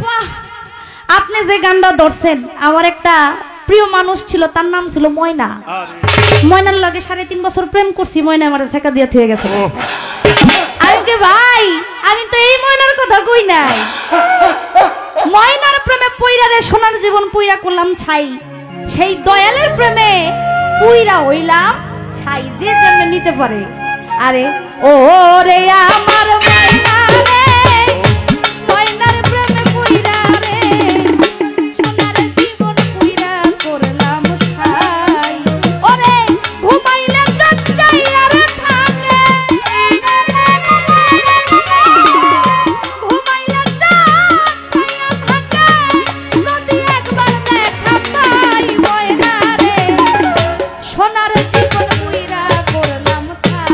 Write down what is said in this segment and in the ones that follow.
বাহ, আপনি যে গানটা ধরছেন আমার একটা প্রিয় মানুষ ছিল, তার নাম ছিল ময়না। ময়নার লগে 3.5 বছর প্রেম করছি, ময়না আমার ছেকা দিয়ে থুয়ে গেছে। আমি কে ভাই, আমি তো এই ময়নার কথা কই নাই। ময়নার প্রেমে পইরা রে সোনার জীবন পইরা করলাম ছাই, সেই দয়ালের প্রেমে পুইরা হইলাম ছাই। যে যেমন নিতে পারে। আরে ও রে আমার ময়না রে, ময়নার প্রেমে পুইরা রে সোনার জীবন পুইরা করলাম ছাই। ওরে ঘুমাইলে গঞ্জাই আর থাকে, ঘুমাইলে গঞ্জাই থাকে, যদি একবার দেখা পাই ময়না রে সোনার জীবন পুইরা করলাম ছাই।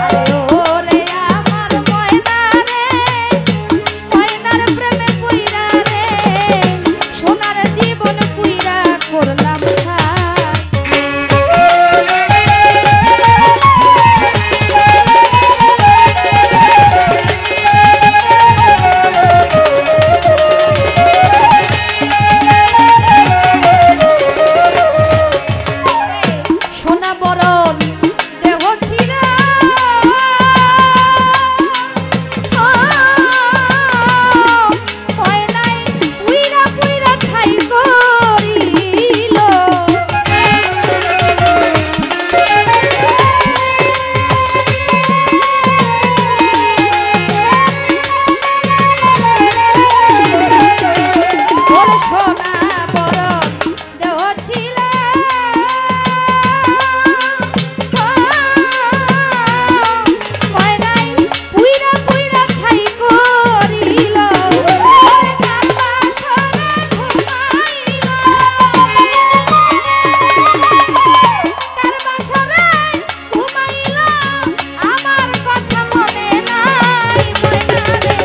আরে ওরে আমার ময়না রে, ময়নার প্রেমে পুইরা রে সোনার জীবন পুইরা করলাম ছাই। সোনা বরণ দেহ চিরা, ময়নাই পুইরা পুইরা ছাই করিল। ওরে সোনা বরণ দেহ চিরা, ময়নাই পুইরা পুইরা ছাই করিল। ওরে কার বাসরে ঘুমাইল, কার বাসরে ঘুমাইল, আমার কথা মনে নাই ময়না রে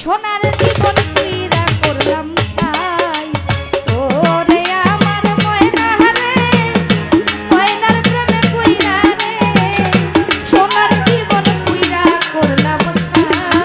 সোনার জীবন পুইরা করলাম ছাই। ওরে আমার ময়না রে, ময়নার প্রেমে পুইরা রে সোনার জীবন পুইরা করলাম ছাই।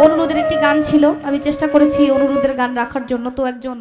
অনুরোধের একটি গান ছিল, আমি চেষ্টা করেছি অনুরোধের গান রাখার জন্য। তো একজন